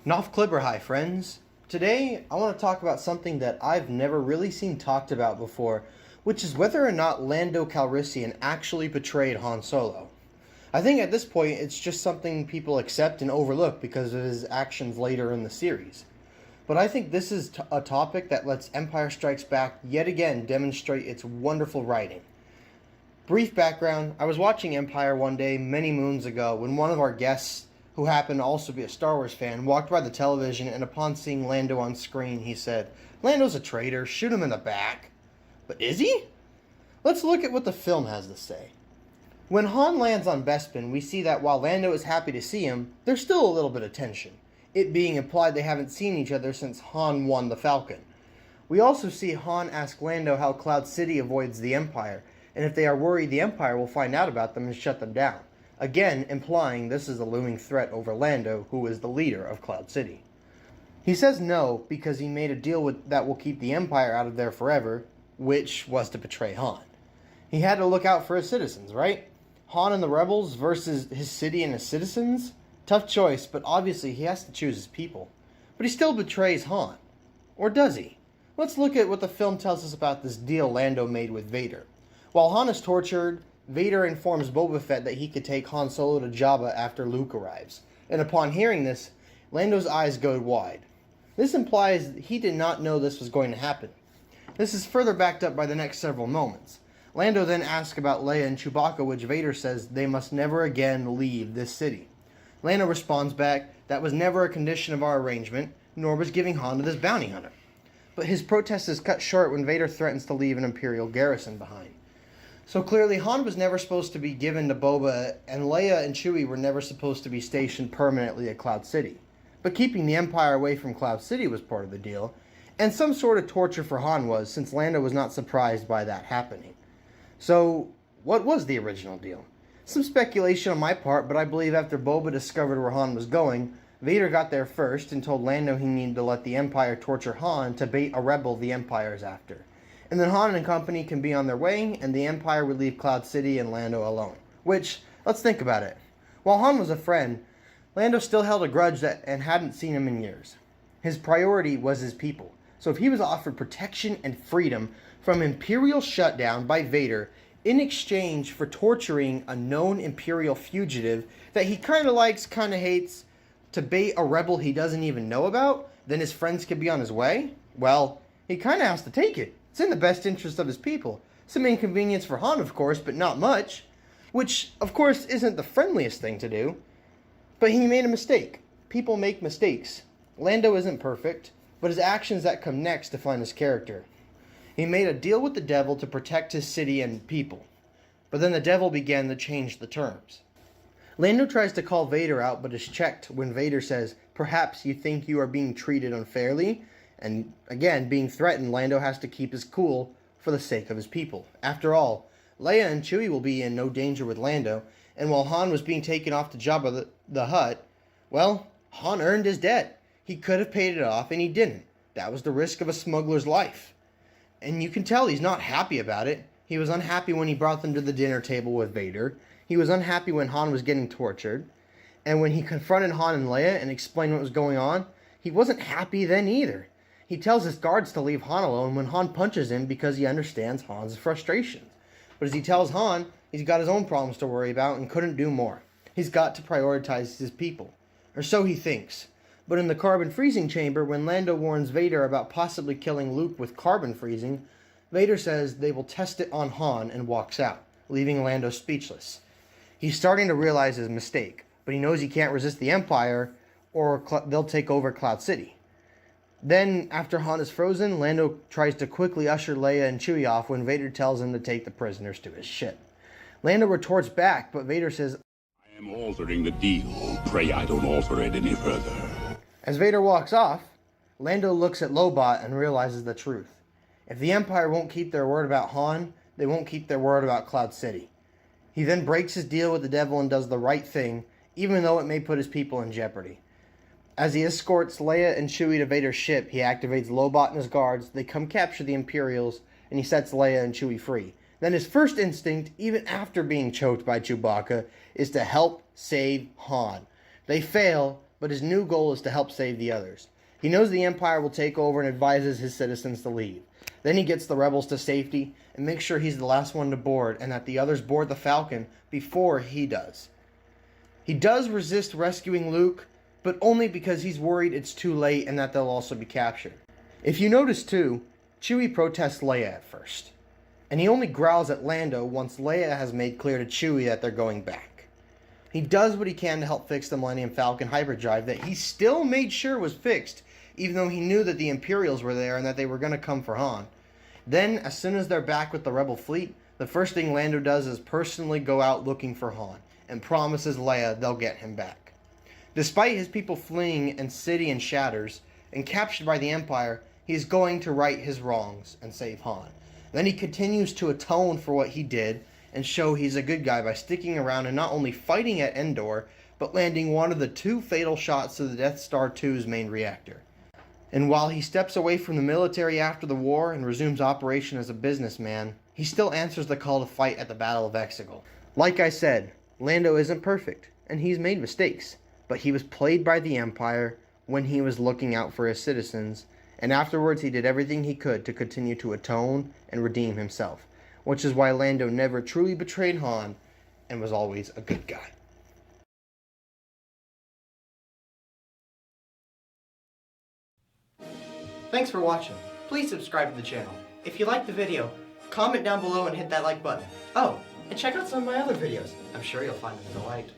Nof Clipper Hi, friends. Today, I want to talk about something that I've never really seen talked about before, which is whether or not Lando Calrissian actually betrayed Han Solo. I think at this point, it's just something people accept and overlook because of his actions later in the series. But I think this is a topic that lets Empire Strikes Back yet again demonstrate its wonderful writing. Brief background, I was watching Empire one day many moons ago when one of our guests, who happened to also be a Star Wars fan, walked by the television, and upon seeing Lando on screen, he said, "Lando's a traitor, shoot him in the back." But is he? Let's look at what the film has to say. When Han lands on Bespin, we see that while Lando is happy to see him, there's still a little bit of tension, it being implied they haven't seen each other since Han won the Falcon. We also see Han ask Lando how Cloud City avoids the Empire, and if they are worried the Empire will find out about them and shut them down. Again, implying this is a looming threat over Lando, who is the leader of Cloud City. He says no because he made a deal that will keep the Empire out of there forever, which was to betray Han. He had to look out for his citizens, right? Han and the rebels versus his city and his citizens? Tough choice, but obviously he has to choose his people. But he still betrays Han. Or does he? Let's look at what the film tells us about this deal Lando made with Vader. While Han is tortured, Vader informs Boba Fett that he could take Han Solo to Jabba after Luke arrives. And upon hearing this, Lando's eyes go wide. This implies he did not know this was going to happen. This is further backed up by the next several moments. Lando then asks about Leia and Chewbacca, which Vader says they must never again leave this city. Lando responds back, that was never a condition of our arrangement, nor was giving Han to this bounty hunter. But his protest is cut short when Vader threatens to leave an Imperial garrison behind. So clearly, Han was never supposed to be given to Boba, and Leia and Chewie were never supposed to be stationed permanently at Cloud City. But keeping the Empire away from Cloud City was part of the deal, and some sort of torture for Han was, since Lando was not surprised by that happening. So, what was the original deal? Some speculation on my part, but I believe after Boba discovered where Han was going, Vader got there first and told Lando he needed to let the Empire torture Han to bait a rebel the Empire is after. And then Han and company can be on their way, and the Empire would leave Cloud City and Lando alone. Which, let's think about it. While Han was a friend, Lando still held a grudge and hadn't seen him in years. His priority was his people. So if he was offered protection and freedom from Imperial shutdown by Vader in exchange for torturing a known Imperial fugitive that he kind of likes, kind of hates, to bait a rebel he doesn't even know about, then his friends could be on his way, well, he kind of has to take it. It's in the best interest of his people. Some inconvenience for Han, of course, but not much. Which, of course, isn't the friendliest thing to do. But he made a mistake. People make mistakes. Lando isn't perfect, but his actions that come next define his character. He made a deal with the devil to protect his city and people. But then the devil began to change the terms. Lando tries to call Vader out, but is checked when Vader says, "Perhaps you think you are being treated unfairly?" And again, being threatened, Lando has to keep his cool for the sake of his people. After all, Leia and Chewie will be in no danger with Lando, and while Han was being taken off to Jabba the Hutt, well, Han earned his debt. He could have paid it off, and he didn't. That was the risk of a smuggler's life. And you can tell he's not happy about it. He was unhappy when he brought them to the dinner table with Vader. He was unhappy when Han was getting tortured. And when he confronted Han and Leia and explained what was going on, he wasn't happy then either. He tells his guards to leave Han alone when Han punches him because he understands Han's frustrations. But as he tells Han, he's got his own problems to worry about and couldn't do more. He's got to prioritize his people. Or so he thinks. But in the carbon freezing chamber, when Lando warns Vader about possibly killing Luke with carbon freezing, Vader says they will test it on Han and walks out, leaving Lando speechless. He's starting to realize his mistake, but he knows he can't resist the Empire or they'll take over Cloud City. Then, after Han is frozen, Lando tries to quickly usher Leia and Chewie off when Vader tells him to take the prisoners to his ship. Lando retorts back, but Vader says, "I am altering the deal. Pray I don't alter it any further." As Vader walks off, Lando looks at Lobot and realizes the truth. If the Empire won't keep their word about Han, they won't keep their word about Cloud City. He then breaks his deal with the devil and does the right thing, even though it may put his people in jeopardy. As he escorts Leia and Chewie to Vader's ship, he activates Lobot and his guards, they come capture the Imperials, and he sets Leia and Chewie free. Then his first instinct, even after being choked by Chewbacca, is to help save Han. They fail, but his new goal is to help save the others. He knows the Empire will take over and advises his citizens to leave. Then he gets the rebels to safety and makes sure he's the last one to board and that the others board the Falcon before he does. He does resist rescuing Luke, but only because he's worried it's too late and that they'll also be captured. If you notice too, Chewie protests Leia at first, and he only growls at Lando once Leia has made clear to Chewie that they're going back. He does what he can to help fix the Millennium Falcon hyperdrive that he still made sure was fixed, even though he knew that the Imperials were there and that they were going to come for Han. Then, as soon as they're back with the Rebel fleet, the first thing Lando does is personally go out looking for Han, and promises Leia they'll get him back. Despite his people fleeing and city in shatters, and captured by the Empire, he is going to right his wrongs and save Han. Then he continues to atone for what he did, and show he's a good guy by sticking around and not only fighting at Endor, but landing one of the 2 fatal shots to the Death Star 2's main reactor. And while he steps away from the military after the war and resumes operation as a businessman, he still answers the call to fight at the Battle of Exegol. Like I said, Lando isn't perfect, and he's made mistakes, but he was played by the Empire when he was looking out for his citizens, and afterwards he did everything he could to continue to atone and redeem himself, which is why Lando never truly betrayed Han and was always a good guy. Thanks for watching. Please subscribe to the channel. If you liked the video, comment down below and hit that like button. Oh, and check out some of my other videos. I'm sure you'll find them a delight.